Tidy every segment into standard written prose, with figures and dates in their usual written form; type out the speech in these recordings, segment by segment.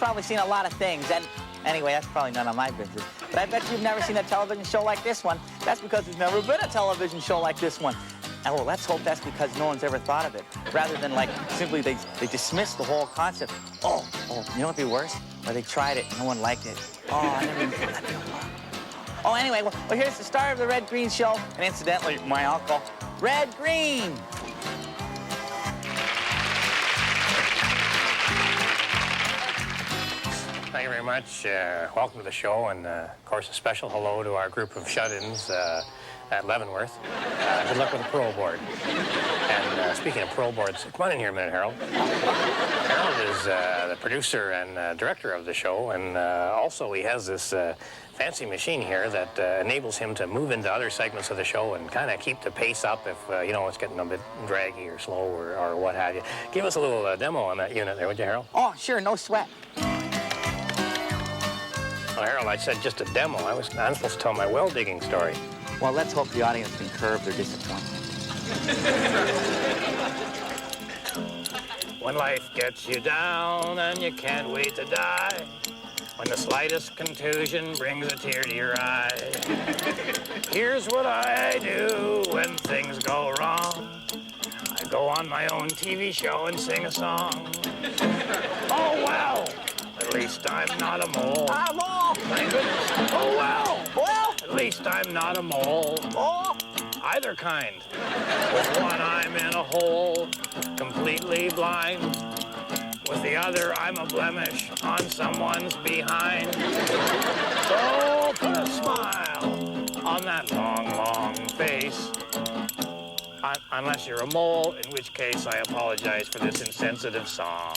probably seen a lot of things, and anyway, that's probably none of my business. But I bet you've never seen a television show like this one. That's because there's never been a television show like this one. And well, let's hope that's because no one's ever thought of it, rather than like simply they dismiss the whole concept. Oh, you know what'd be worse? Or they tried it, no one liked it. Oh, I never even thought that'd be wrong. Oh, anyway, well, here's the star of the Red Green Show, and incidentally, my uncle, Red Green. Thank you very much. Welcome to the show, and of course, a special hello to our group of shut-ins at Leavenworth. Good luck with the parole board. And speaking of parole boards, come on in here a minute, Harold. Harold is the producer and director of the show, and also he has this fancy machine here that enables him to move into other segments of the show and kind of keep the pace up if, you know, it's getting a bit draggy or slow or what have you. Give us a little demo on that unit there, would you, Harold? Oh, sure, no sweat. Well, Harold, I said just a demo. I'm supposed to tell my well-digging story. Well, let's hope the audience can curb their disappointment. When life gets you down and you can't wait to die, when the slightest contusion brings a tear to your eye, here's what I do when things go wrong. I go on my own TV show and sing a song. Oh, well, at least I'm not a mole. I'm a mole. Thank goodness. Oh, well. Well. At least I'm not a mole. Oh. Either kind. With one, I'm in a hole, completely blind. With the other, I'm a blemish on someone's behind. So put a smile on that long, long face. Unless you're a mole, in which case I apologize for this insensitive song.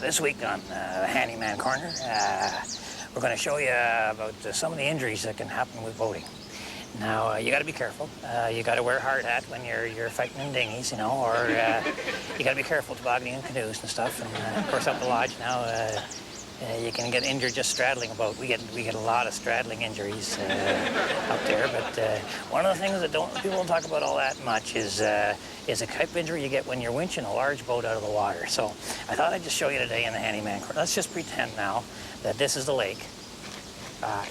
This week on the Handyman Corner, we're going to show you about some of the injuries that can happen with boating. Now, you got to be careful. You got to wear a hard hat when you're fighting in dinghies, you know, or you got to be careful tobogganing in canoes and stuff. And of course, up the lodge now, you can get injured just straddling a boat. We get a lot of straddling injuries up there. But one of the things that people don't talk about all that much is a type of injury you get when you're winching a large boat out of the water. So I thought I'd just show you today in the Handyman Corner. Let's just pretend now that this is the lake.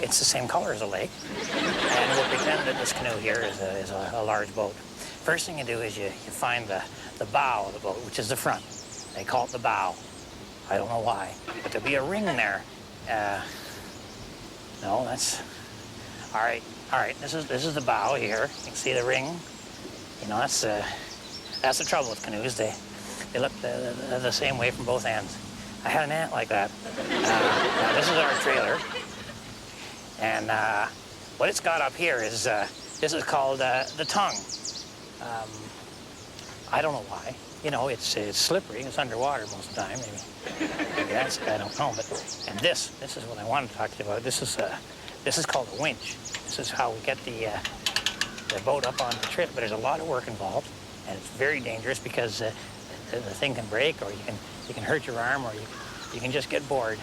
It's the same color as a lake, and we'll pretend that this canoe here is a large boat. First thing you do is you find the bow of the boat, which is the front. They call it the bow. I don't know why, but there'll be a ring there. No, that's all right. All right, this is the bow here. You can see the ring. You know, that's the trouble with canoes. They look the same way from both ends. I had an aunt like that. Now this is our trailer, and what it's got up here is this is called the tongue. I don't know why. You know, it's slippery. It's underwater most of the time. Maybe that's, I don't know. And this is what I wanted to talk to you about. This is called a winch. This is how we get the boat up on the trip. But there's a lot of work involved, and it's very dangerous because the thing can break, or you can hurt your arm, or you can just get bored.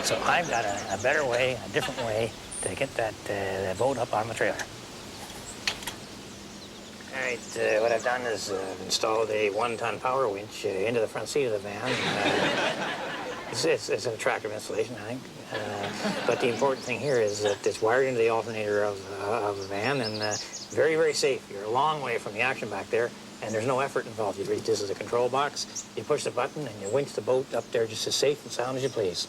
So I've got a better way, a different way to get that boat up on the trailer. All right, what I've done is installed a 1-ton power winch into the front seat of the van. It's an attractive installation, I think. But the important thing here is that it's wired into the alternator of the van, and very, very safe. You're a long way from the action back there, and there's no effort involved. This is a control box. You push the button, and you winch the boat up there just as safe and sound as you please.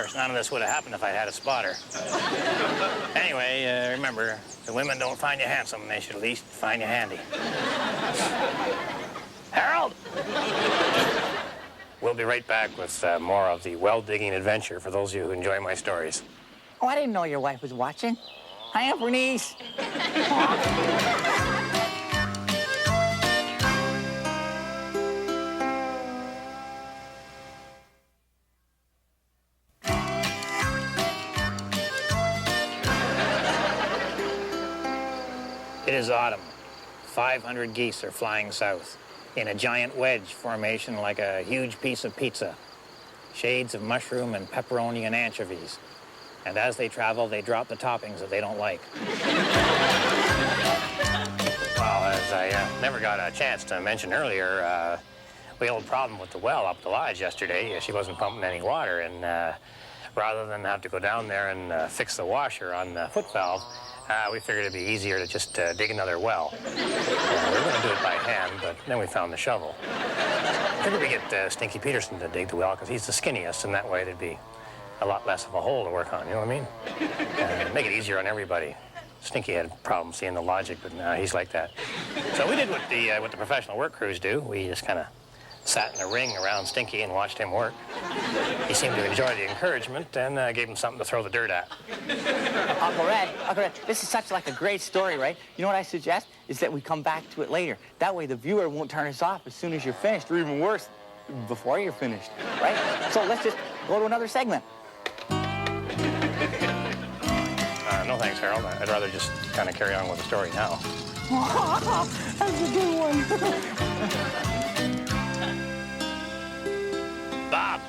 course, none of this would have happened if I'd had a spotter. Anyway, remember, the women don't find you handsome. They should at least find you handy. Harold! We'll be right back with more of the well-digging adventure for those of you who enjoy my stories. Oh, I didn't know your wife was watching. Hi, Aunt Bernice. It is autumn. 500 geese are flying south in a giant wedge formation like a huge piece of pizza. Shades of mushroom and pepperoni and anchovies. And as they travel, they drop the toppings that they don't like. Well, as I never got a chance to mention earlier, we had a problem with the well up the lodge yesterday. She wasn't pumping any water, and rather than have to go down there and fix the washer on the foot valve, we figured it'd be easier to just dig another well. We were going to do it by hand, but then we found the shovel. Figured we get Stinky Peterson to dig the well, because he's the skinniest, and that way there'd be a lot less of a hole to work on, you know what I mean? Make it easier on everybody. Stinky had problems seeing the logic, but no, he's like that. So we did what the professional work crews do. We just kind of sat in a ring around Stinky and watched him work. He seemed to enjoy the encouragement, and gave him something to throw the dirt at. Uncle Red, this is such like a great story, right? You know what I suggest? Is that we come back to it later. That way the viewer won't turn us off as soon as you're finished, or even worse, before you're finished, right? So let's just go to another segment. No thanks, Harold. I'd rather just kind of carry on with the story now. That's a good one. Bob!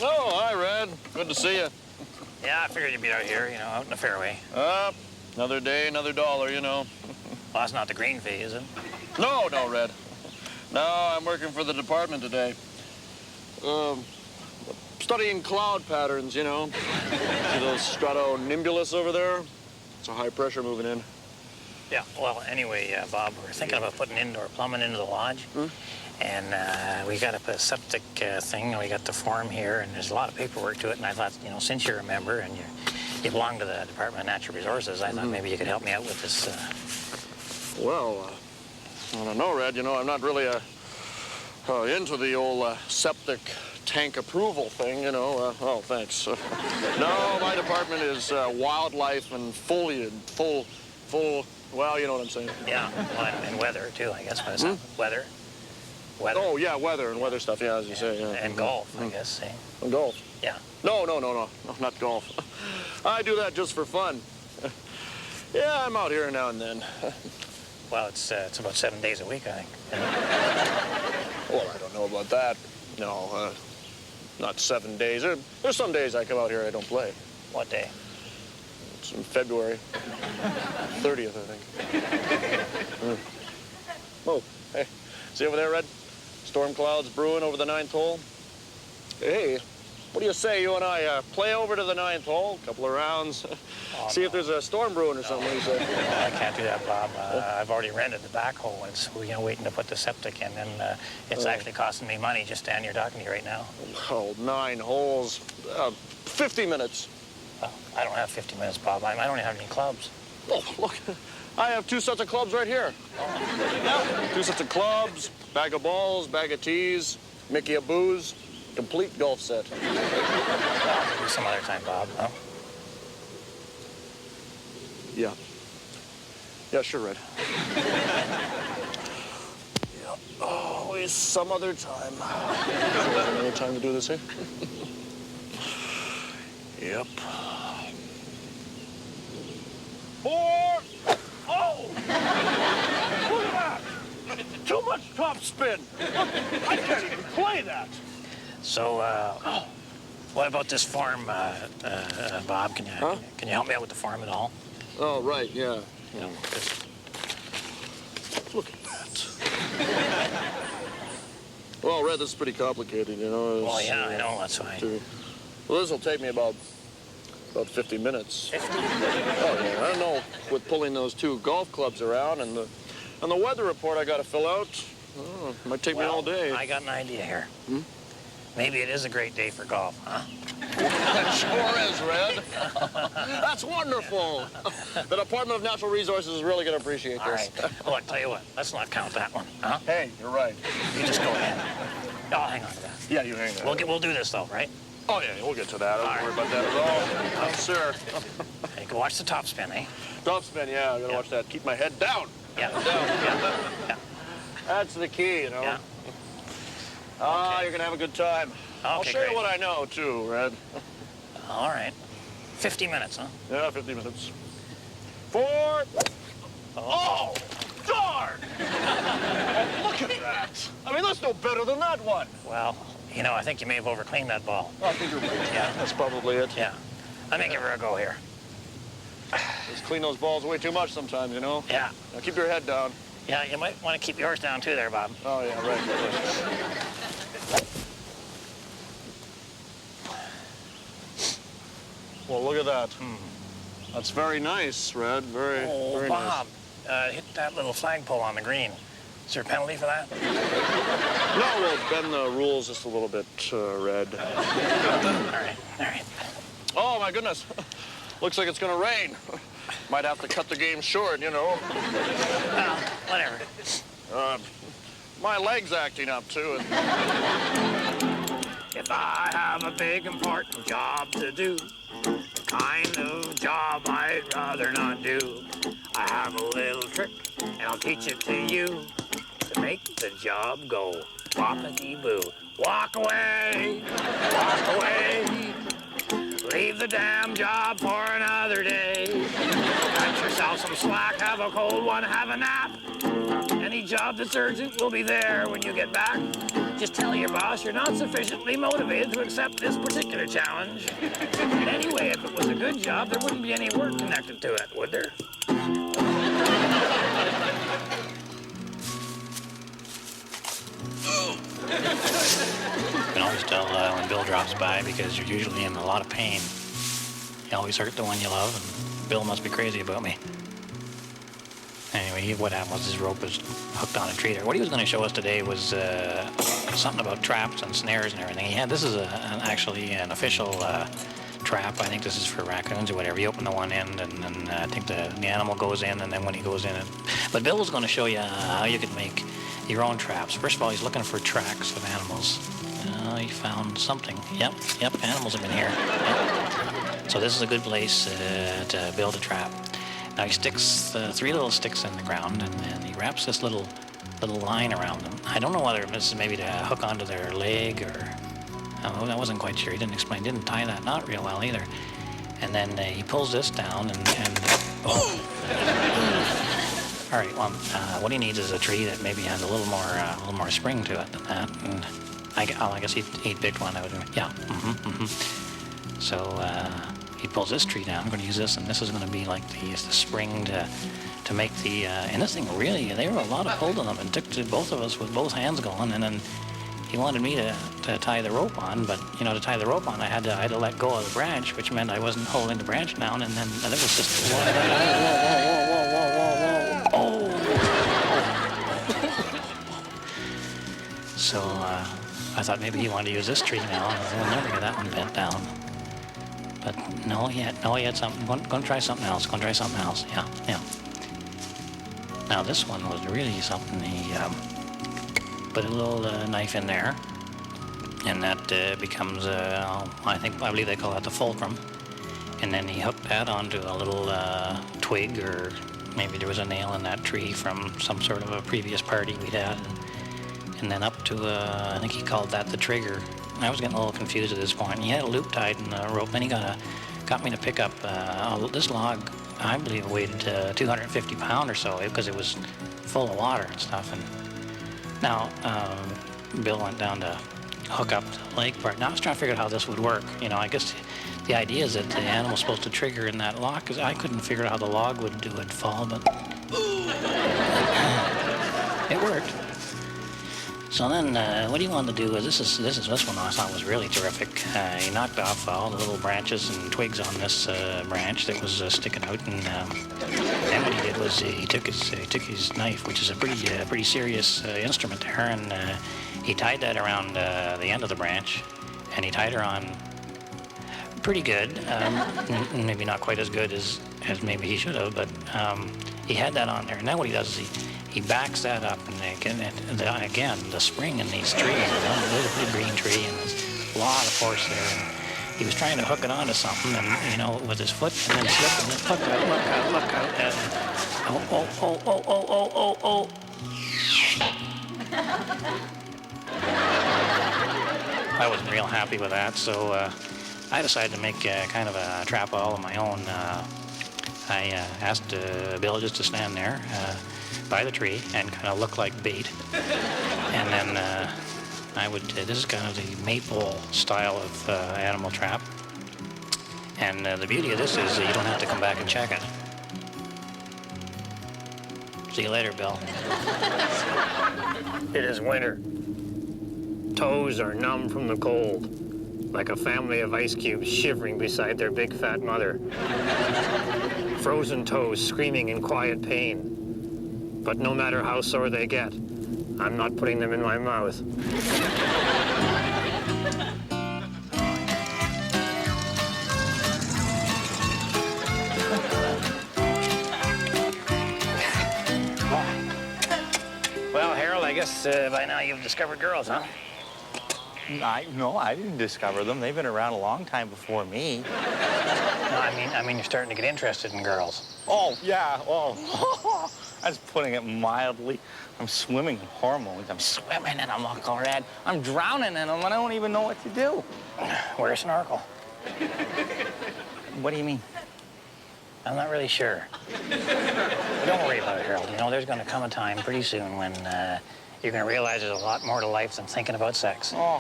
Oh, hi, Red. Good to see you. Yeah, I figured you'd be out here, you know, out in the fairway. Another day, another dollar, you know. Well, that's not the green fee, is it? No, Red. No, I'm working for the department today. Studying cloud patterns, you know. See those stratonimbulus over there? It's a high pressure moving in. Yeah, well, anyway, Bob, we're thinking about putting indoor plumbing into the lodge. And we got up a septic thing, and we got the form here, and there's a lot of paperwork to it. And I thought, you know, since you're a member and you belong to the Department of Natural Resources, I thought maybe you could help me out with this. Well, I don't know, Red. You know, I'm not really into the old septic tank approval thing, you know. Oh, thanks. No, my department is wildlife and foliage, full, well, you know what I'm saying. Yeah, well, and weather, too, I guess. What is that? Weather? Oh, yeah, weather and weather stuff, yeah, as you say. Yeah. And golf, I guess, eh? And golf? Yeah. No, not golf. I do that just for fun. Yeah, I'm out here now and then. Well, it's about 7 days a week, I think. Well, I don't know about that. No, not 7 days. There's some days I come out here I don't play. What day? It's in February. 30th, I think. Oh, hey, see over there, Red? Storm clouds brewing over the 9th hole. Hey, what do you say you and I play over to the 9th hole, a couple of rounds, see if there's a storm brewing or something, what do you say? No, I can't do that, Bob. I've already rented the backhoe. It's, you know, waiting to put the septic in, and it's actually costing me money just standing here talking to you right now. Oh, 9 holes, 50 minutes. Well, I don't have 50 minutes, Bob. I don't even have any clubs. Oh, look, I have 2 sets of clubs right here. Yeah, 2 sets of clubs, bag of balls, bag of tees, Mickey of booze, complete golf set. Well, maybe some other time, Bob, huh? Yeah. Yeah, sure, Red. Yeah, always some other time. Another time to do this here? Yep. 4! Oh! Look at that! Too much top spin. I can't even play that. So, what about this form, Bob? Can you help me out with the form at all? Oh, right, yeah. You know, just... Look at that. Well, Red, this is pretty complicated, you know. Well, yeah, I know, that's why. Well, this will take me about 50 minutes. 50? Oh, yeah, I don't know, with pulling those 2 golf clubs around and the weather report I got to fill out, it might take me all day. I got an idea here. maybe it is a great day for golf, huh? It sure is, Red. That's wonderful. The Department of Natural Resources is really going to appreciate All this. right. Well, I tell you what, let's not count that one, huh? Hey, you're right. You just go ahead. I'll hang on to that. Yeah, you hang there. We'll do this, though, right? Oh, yeah, we'll get to that. Don't worry about that at all. I'm sure. Hey, go watch the top spin, eh? Top spin, yeah, I'm going to watch that. Keep my head down. Yeah. Down. Yeah. That's the key, you know. Yeah. You're going to have a good time. I'll show great. you what I know, too, Red. All right. 50 minutes, huh? Yeah, 50 minutes. 4. Oh, darn! Oh, look at that. I mean, that's no better than that one. Well, you know, I think you may have overcleaned that ball. I think you're right. Yeah. That's probably it. Yeah. Let me give her a go here. Just clean those balls way too much sometimes, you know? Yeah. Now keep your head down. Yeah, you might want to keep yours down, too, there, Bob. Oh, yeah, right. Well, look at that. That's very nice, Red. Very nice. Bob, hit that little flagpole on the green. Is there a penalty for that? No, we'll bend the rules just a little bit, Red. All right. Oh, my goodness. Looks like it's going to rain. Might have to cut the game short, you know. Well, whatever. My leg's acting up, too. If I have a big, important job to do, the kind of job I'd rather not do, I have a little trick, and I'll teach it to you, to make the job go whoppity-boo. Walk away, leave the damn job for another day. Cut yourself some slack, have a cold one, have a nap. Any job that's urgent will be there when you get back. Just tell your boss you're not sufficiently motivated to accept this particular challenge. And anyway, if it was a good job, there wouldn't be any work connected to it, would there? You can always tell when Bill drops by because you're usually in a lot of pain. You always hurt the one you love, and Bill must be crazy about me. Anyway, what happened was his rope was hooked on a tree there. What he was going to show us today was something about traps and snares and everything. This is actually an official trap. I think this is for raccoons or whatever. You open the one end, and then I think the animal goes in, and then when he goes in... But Bill was going to show you how you could make your own traps. First of all, he's looking for tracks of animals. He found something. Yep, animals have been here. Yep. So this is a good place to build a trap. Now he sticks 3 little sticks in the ground, and then he wraps this little line around them. I don't know whether this is maybe to hook onto their leg or... I wasn't quite sure. He didn't explain. Didn't tie that knot real well either. And then he pulls this down and oh. All right. Well, what he needs is a tree that maybe has a little more spring to it than that. And I guess he picked one. Yeah. So he pulls this tree down. I'm going to use this, and this is going to be like the spring to make the. And this thing really, there were a lot of pull to them. It took to both of us with both hands going, and then he wanted me to tie the rope on, but to tie the rope on, I had to let go of the branch, which meant I wasn't holding the branch down, and then it was just whoa. So I thought maybe he wanted to use this tree now, and we'll never get that one bent down. But no, he had something. Going to try something else. Yeah. Now this one was really something. He put a little knife in there, and that becomes I believe they call that the fulcrum. And then he hooked that onto a little twig, or maybe there was a nail in that tree from some sort of a previous party we'd had, and then up to I think he called that the trigger. I was getting a little confused at this point. And he had a loop tied in the rope. Then he got me to pick up this log. I believe it weighed 250 pounds or so, because it was full of water and stuff. And now Bill went down to hook up the leg part. Now I was trying to figure out how this would work. I guess the idea is that the animal's supposed to trigger in that lock, because I couldn't figure out how the log would fall, but it worked. So then what he wanted to do is this one I thought was really terrific. He knocked off all the little branches and twigs on this branch that was sticking out, and then what he did was he took his knife, which is a pretty serious instrument there, and he tied that around the end of the branch, and he tied her on pretty good. Maybe not quite as good as maybe he should have, but he had that on there. Now what he does is he backs that up, and again, the spring in these trees, there's a big green tree, and there's a lot of force there. And he was trying to hook it onto something, and with his foot, and then slip, and then look out, and oh. I wasn't real happy with that, so I decided to make kind of a trap all of my own. I asked Bill just to stand there by the tree and kind of look like bait. And then this is kind of the maple style of animal trap. And the beauty of this is you don't have to come back and check it. See you later, Bill. It is winter. Toes are numb from the cold, like a family of ice cubes shivering beside their big fat mother. Frozen toes screaming in quiet pain. But no matter how sore they get, I'm not putting them in my mouth. Well, Harold, I guess by now you've discovered girls, huh? No, I didn't discover them. They've been around a long time before me. No, I mean you're starting to get interested in girls. Oh, yeah. Oh, that's putting it mildly. I'm swimming in hormones. I'm swimming in them, Uncle Red. I'm drowning in them, and I don't even know what to do. Wear a snorkel. What do you mean? I'm not really sure. But don't worry about it, Harold. There's going to come a time pretty soon when you're going to realize there's a lot more to life than thinking about sex. Oh,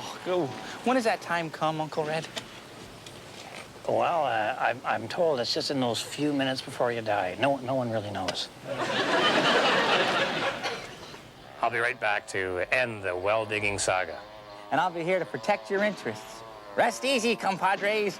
when does that time come, Uncle Red? Well, I'm told it's just in those few minutes before you die. No one really knows. I'll be right back to end the well-digging saga. And I'll be here to protect your interests. Rest easy, compadres.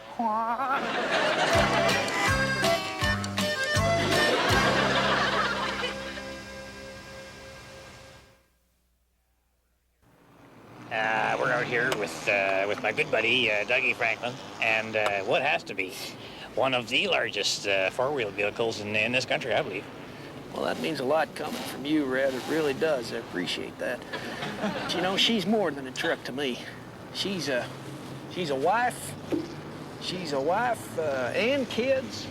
We're out here with my good buddy, Dougie Franklin, and what has to be one of the largest four-wheel vehicles in this country, I believe. Well, that means a lot coming from you, Red. It really does. I appreciate that. But she's more than a truck to me. She's a wife. She's a wife and kids.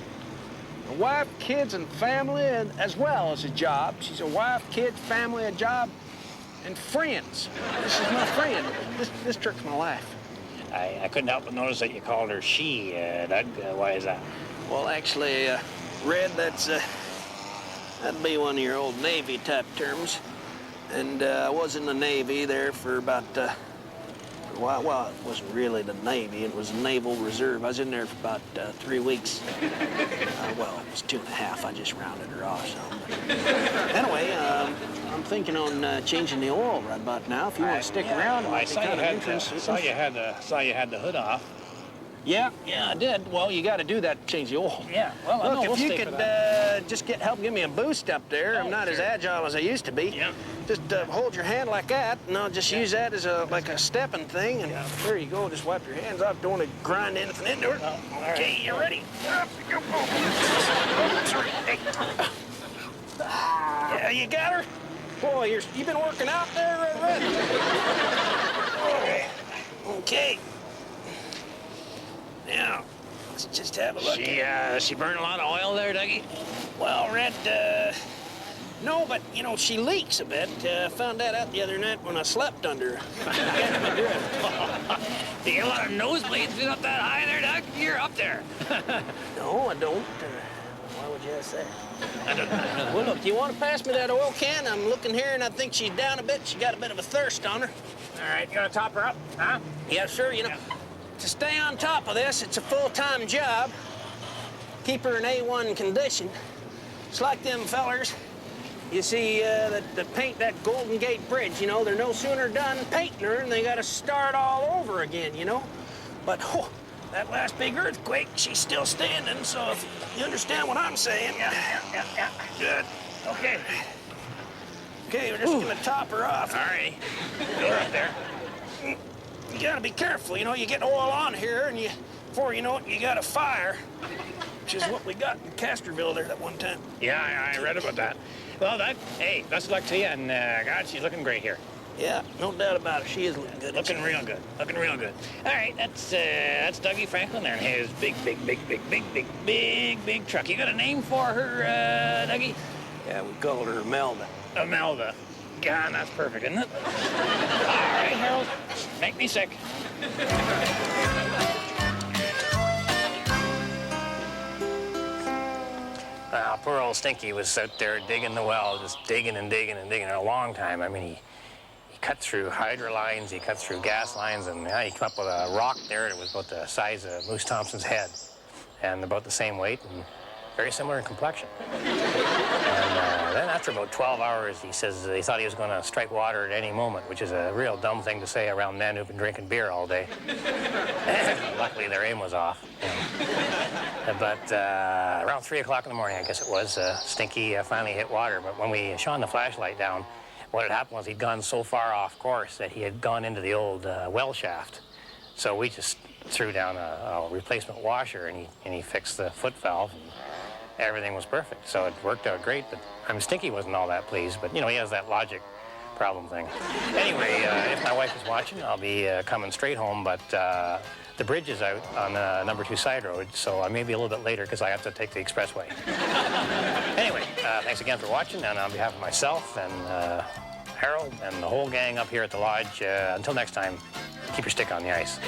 A wife, kids, and family, and as well as a job. She's a wife, kids, family, a job, and friends. This is my friend. This truck's my life. I couldn't help but notice that you called her she, Doug. Why is that? Well, actually, Red, that'd be one of your old Navy type terms. And I was in the Navy there for about, well, it wasn't really the Navy, it was Naval Reserve. I was in there for about 3 weeks. Well, it was 2.5, I just rounded her off some. Anyway, I'm thinking on changing the oil right about now. If you want to stick around, I saw you had the hood off. Yeah, I did. Well, you got to do that to change the oil. Yeah, well, I know. Look, We'll if you stay could for that. just help give me a boost up there. I'm not as agile as I used to be. Yeah. Just hold your hand like that, and I'll just use that as like a stepping thing. And there you go. Just wipe your hands off. Don't want to grind anything into it. Okay, you ready? Yeah, you got her. Boy, you've been working out there, Red. Okay. Now, let's just have a look. She burned a lot of oil there, Dougie? Well, Red, no, but, she leaks a bit. Found that out the other night when I slept under her. Do you get a lot of nosebleeds being up that high there, Doug? You're up there. No, I don't. Why would you ask that? I don't know. Well, look, you want to pass me that oil can? I'm looking here, and I think she's down a bit. She got a bit of a thirst on her. All right, you gonna top her up, huh? Yeah, sure, To stay on top of this, it's a full-time job. Keep her in A1 condition. It's like them fellers. You see, that paint that Golden Gate Bridge, they're no sooner done painting her and they got to start all over again, But, that last big earthquake, she's still standing, so if you understand what I'm saying. Yeah. Good. Okay. Okay, we're just gonna top her off. All right. Go up there. You gotta be careful, you know, you get oil on here and before you know it, you got a fire, which is what we got in Casterville there that one time. Yeah, I read about that. Well, hey, best of luck to you, and God, she's looking great here. Yeah, no doubt about it. She is looking good. Looking real good. Looking real good. All right, that's Dougie Franklin there, and his big truck. You got a name for her, Dougie? Yeah, we called her Melda. Imelda. God, that's perfect, isn't it? All right, Harold, make me sick. Poor old Stinky was out there digging the well, just digging and digging and digging a long time. I mean, he cut through hydro lines, he cut through gas lines, and he came up with a rock there that was about the size of Moose Thompson's head and about the same weight and very similar in complexion. And then after about 12 hours, he says he thought he was going to strike water at any moment, which is a real dumb thing to say around men who've been drinking beer all day. Luckily, their aim was off. But around 3 o'clock in the morning, I guess it was, Stinky finally hit water. But when we shone the flashlight down, what had happened was he'd gone so far off course that he had gone into the old well shaft. So we just threw down a replacement washer, and he fixed the foot valve, and everything was perfect. So it worked out great, but Stinky wasn't all that pleased, but, you know, he has that logic problem thing. Anyway, if my wife is watching, I'll be coming straight home, but the bridge is out on number 2 side road, so I may be a little bit later because I have to take the expressway. Anyway, thanks again for watching, and on behalf of myself and Harold and the whole gang up here at the lodge, until next time, keep your stick on the ice.